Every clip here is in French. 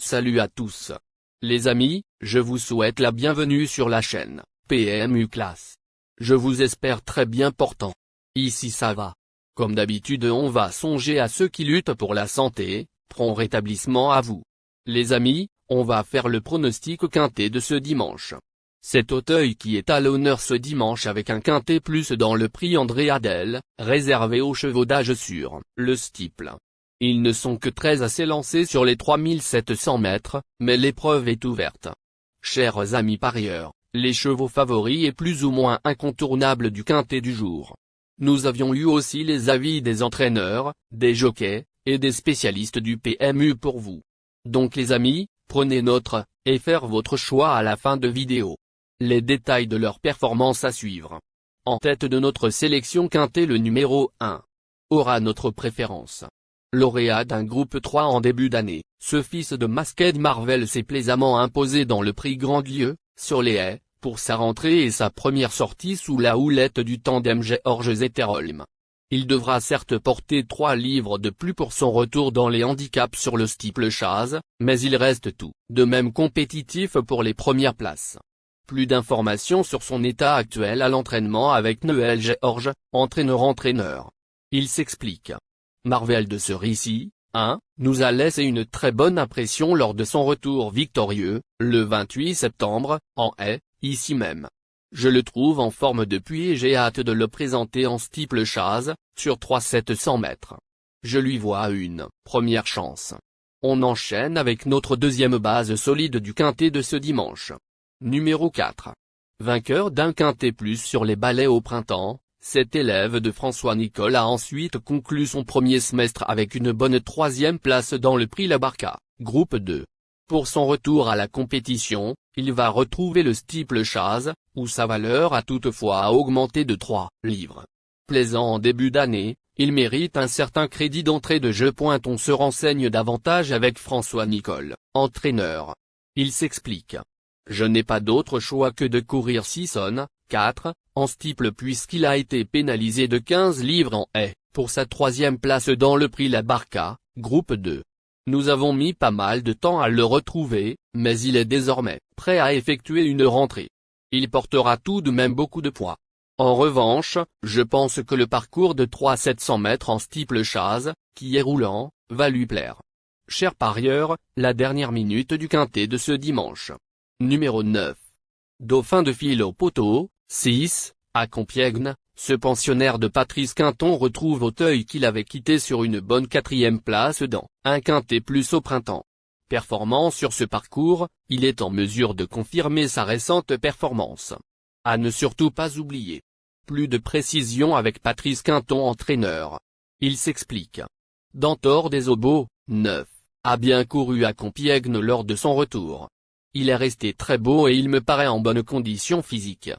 Salut à tous. Les amis, je vous souhaite la bienvenue sur la chaîne PMU Classe. Je vous espère très bien portant. Ici ça va. Comme d'habitude on va songer à ceux qui luttent pour la santé, prompt rétablissement à vous. Les amis, on va faire le pronostic quintet de ce dimanche. C'est Auteuil qui est à l'honneur ce dimanche avec un quintet plus dans le prix André Adel, réservé aux chevaux d'âge sur le steeple. Ils ne sont que 13 à s'élancer sur les 3700 mètres, mais l'épreuve est ouverte. Chers amis parieurs, les chevaux favoris et plus ou moins incontournables du quintet du jour. Nous avions eu aussi les avis des entraîneurs, des jockeys, et des spécialistes du PMU pour vous. Donc les amis, prenez note, et faire votre choix à la fin de vidéo. Les détails de leur performance à suivre. En tête de notre sélection quintet le numéro 1. Aura notre préférence. Lauréat d'un groupe 3 en début d'année, ce fils de Masked Marvel s'est plaisamment imposé dans le prix Grandlieu, sur les haies, pour sa rentrée et sa première sortie sous la houlette du tandem Georges-Zetterholm. Il devra certes porter 3 livres de plus pour son retour dans les handicaps sur le steeple chase, mais il reste tout de même compétitif pour les premières places. Plus d'informations sur son état actuel à l'entraînement avec Noël Georges, entraîneur-entraîneur. Il s'explique. Marvel de ce récit, nous a laissé une très bonne impression lors de son retour victorieux, le 28 septembre, en haie, ici même. Je le trouve en forme depuis et j'ai hâte de le présenter en steeple chase, sur 3700 mètres. Je lui vois une première chance. On enchaîne avec notre deuxième base solide du quintet de ce dimanche. Numéro 4. Vainqueur d'un quintet plus sur les balais au printemps. Cet élève de François Nicole a ensuite conclu son premier semestre avec une bonne 3e place dans le prix La Barca, groupe 2. Pour son retour à la compétition, il va retrouver le steeple chase, où sa valeur a toutefois augmenté de 3 livres. Plaisant en début d'année, il mérite un certain crédit d'entrée de jeu. On se renseigne davantage avec François Nicole, entraîneur. Il s'explique. Je n'ai pas d'autre choix que de courir Sisson, 4, en steeple puisqu'il a été pénalisé de 15 livres en haie, pour sa 3e place dans le prix La Barca, groupe 2. Nous avons mis pas mal de temps à le retrouver, mais il est désormais prêt à effectuer une rentrée. Il portera tout de même beaucoup de poids. En revanche, je pense que le parcours de 3700 mètres en steeple chase, qui est roulant, va lui plaire. Chers parieurs, la dernière minute du quintet de ce dimanche. Numéro 9. Dauphin de fil au poteau, 6, à Compiègne, ce pensionnaire de Patrice Quinton retrouve Auteuil qu'il avait quitté sur une bonne 4e place dans un quintet plus au printemps. Performant sur ce parcours, il est en mesure de confirmer sa récente performance. À ne surtout pas oublier. Plus de précision avec Patrice Quinton entraîneur. Il s'explique. Dantor des Obos, 9, a bien couru à Compiègne lors de son retour. Il est resté très beau et il me paraît en bonne condition physique.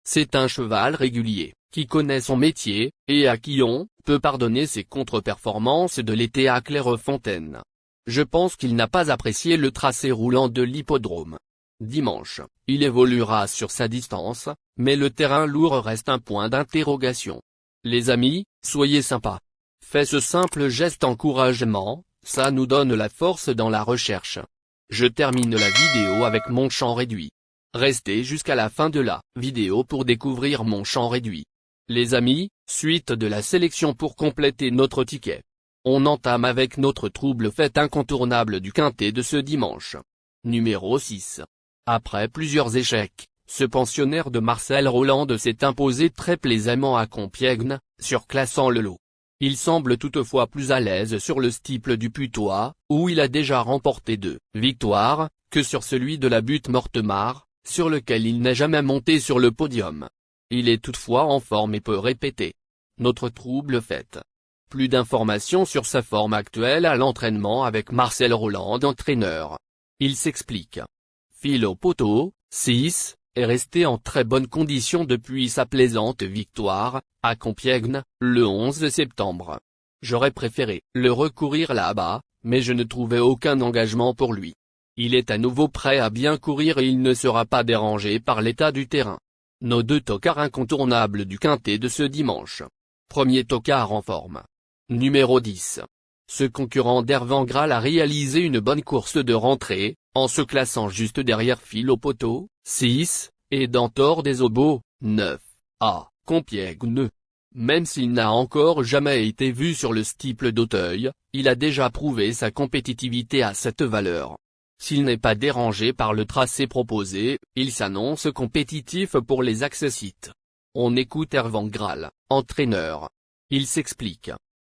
C'est un cheval régulier, qui connaît son métier, et à qui on peut pardonner ses contre-performances de l'été à Clairefontaine. Je pense qu'il n'a pas apprécié le tracé roulant de l'hippodrome. Dimanche, il évoluera sur sa distance, mais le terrain lourd reste un point d'interrogation. Les amis, soyez sympas. Faites ce simple geste encouragement, ça nous donne la force dans la recherche. Je termine la vidéo avec mon champ réduit. Restez jusqu'à la fin de la vidéo pour découvrir mon champ réduit. Les amis, suite de la sélection pour compléter notre ticket. On entame avec notre trouble fait incontournable du quintet de ce dimanche. Numéro 6. Après plusieurs échecs, ce pensionnaire de Marcel Rolland s'est imposé très plaisamment à Compiègne, surclassant le lot. Il semble toutefois plus à l'aise sur le steeple du Putois, où il a déjà remporté 2 victoires, que sur celui de la Butte Mortemart, sur lequel il n'est jamais monté sur le podium. Il est toutefois en forme et peut répéter. Notre trouble fait. Plus d'informations sur sa forme actuelle à l'entraînement avec Marcel Rolland entraîneur. Il s'explique. Fil au poteau, 6, est resté en très bonne condition depuis sa plaisante victoire, à Compiègne, le 11 septembre. J'aurais préféré le recourir là-bas, mais je ne trouvais aucun engagement pour lui. Il est à nouveau prêt à bien courir et il ne sera pas dérangé par l'état du terrain. Nos 2 tocards incontournables du quintet de ce dimanche. Premier tocard en forme. Numéro 10. Ce concurrent d'Hervan Graal a réalisé une bonne course de rentrée, en se classant juste derrière Philo Poto, 6, et Dantor des Obos, 9, à Compiègne. Même s'il n'a encore jamais été vu sur le steeple d'Auteuil, il a déjà prouvé sa compétitivité à cette valeur. S'il n'est pas dérangé par le tracé proposé, il s'annonce compétitif pour les accessites. On écoute Hervan Graal, entraîneur. Il s'explique.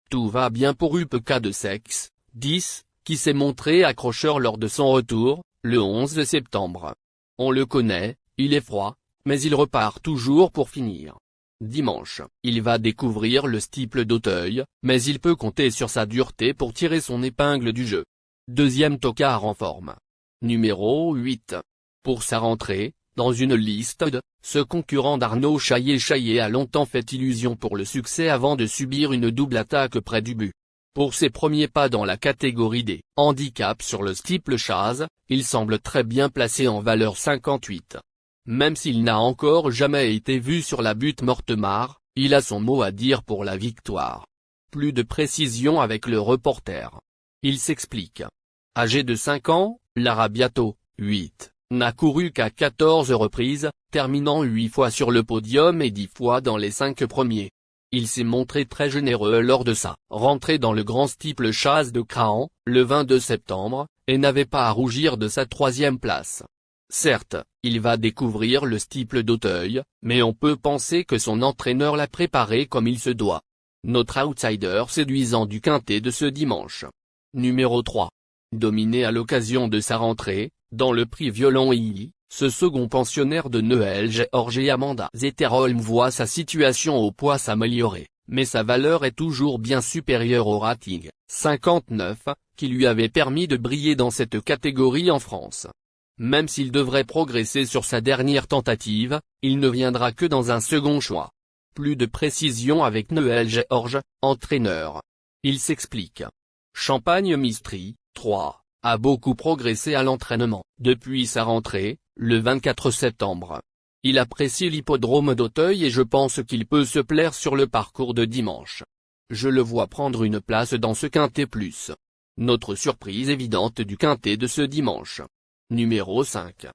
Tout va bien pour UPK de Sex, 10, qui s'est montré accrocheur lors de son retour, le 11 septembre. On le connaît, il est froid, mais il repart toujours pour finir. Dimanche, il va découvrir le steeple d'Auteuil, mais il peut compter sur sa dureté pour tirer son épingle du jeu. Deuxième tocard en forme. Numéro 8. Pour sa rentrée, dans une liste de, ce concurrent d'Arnaud Chaillet a longtemps fait illusion pour le succès avant de subir une double attaque près du but. Pour ses premiers pas dans la catégorie des handicaps sur le steeple chase, il semble très bien placé en valeur 58. Même s'il n'a encore jamais été vu sur la butte Mortemart, il a son mot à dire pour la victoire. Plus de précision avec le reporter. Il s'explique. Âgé de 5 ans, l'Arabiato, 8, n'a couru qu'à 14 reprises, terminant 8 fois sur le podium et 10 fois dans les 5 premiers. Il s'est montré très généreux lors de sa rentrée dans le grand steeple chase de Crahan, le 22 septembre, et n'avait pas à rougir de sa 3e place. Certes, il va découvrir le steeple d'Auteuil, mais on peut penser que son entraîneur l'a préparé comme il se doit. Notre outsider séduisant du quintet de ce dimanche. Numéro 3. Dominé à l'occasion de sa rentrée, dans le prix Violon II, ce second pensionnaire de Noël Georges et Amanda Zetterholm voit sa situation au poids s'améliorer, mais sa valeur est toujours bien supérieure au rating, 59, qui lui avait permis de briller dans cette catégorie en France. Même s'il devrait progresser sur sa dernière tentative, il ne viendra que dans un second choix. Plus de précision avec Noël Georges, entraîneur. Il s'explique. Champagne Mistry, 3, a beaucoup progressé à l'entraînement depuis sa rentrée, le 24 septembre. Il apprécie l'hippodrome d'Auteuil et je pense qu'il peut se plaire sur le parcours de dimanche. Je le vois prendre une place dans ce quintet plus. Notre surprise évidente du quintet de ce dimanche. Numéro 5.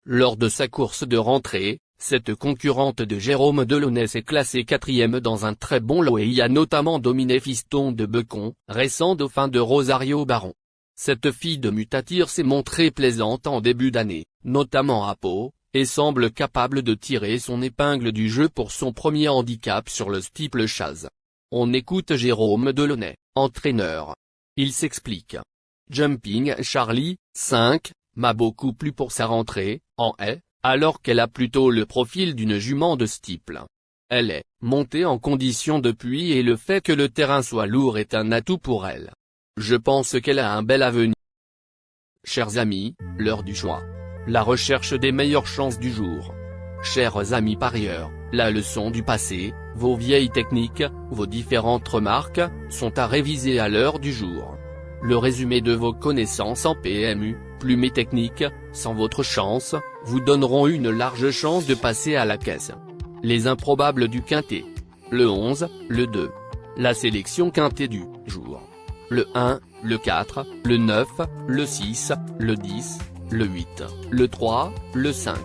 Lors de sa course de rentrée, cette concurrente de Jérôme Delaunay est classée 4e dans un très bon lot et y a notamment dominé Fiston de Becon, récent dauphin de Rosario Baron. Cette fille de Mutatir s'est montrée plaisante en début d'année, notamment à Pau, et semble capable de tirer son épingle du jeu pour son premier handicap sur le steeple chase. On écoute Jérôme Delaunay, entraîneur. Il s'explique. Jumping Charlie, 5, m'a beaucoup plu pour sa rentrée, en haie, alors qu'elle a plutôt le profil d'une jument de steeple. Elle est montée en condition depuis et le fait que le terrain soit lourd est un atout pour elle. Je pense qu'elle a un bel avenir. Chers amis, l'heure du choix. La recherche des meilleures chances du jour. Chers amis parieurs, la leçon du passé, vos vieilles techniques, vos différentes remarques, sont à réviser à l'heure du jour. Le résumé de vos connaissances en PMU, plumes et techniques, sans votre chance, vous donneront une large chance de passer à la caisse. Les improbables du quintet. Le 11, le 2. La sélection quintet du jour. Le 1, le 4, le 9, le 6, le 10, le 8, le 3, le 5.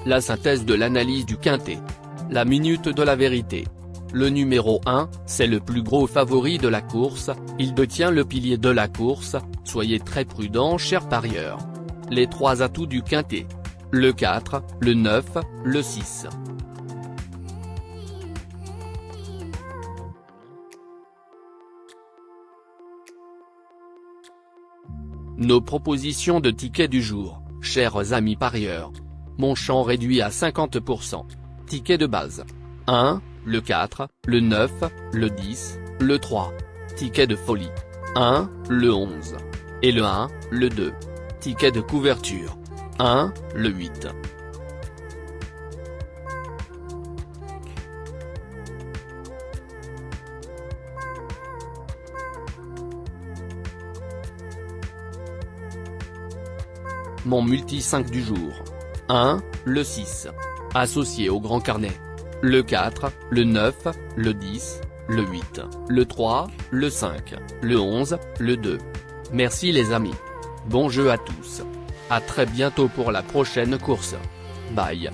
La synthèse de l'analyse du quintet. La minute de la vérité. Le numéro 1, c'est le plus gros favori de la course, il détient le pilier de la course, soyez très prudents chers parieurs. Les 3 atouts du quintet. Le 4, le 9, le 6. Nos propositions de tickets du jour, chers amis parieurs. Mon champ réduit à 50%. Ticket de base. 1, le 4, le 9, le 10, le 3. Ticket de folie. 1, le 11. Et le 1, le 2. Ticket de couverture. 1, le 8. Mon multi 5 du jour. 1, le 6. Associé au grand carnet. Le 4, le 9, le 10, le 8, le 3, le 5, le 11, le 2. Merci les amis. Bon jeu à tous. À très bientôt pour la prochaine course. Bye.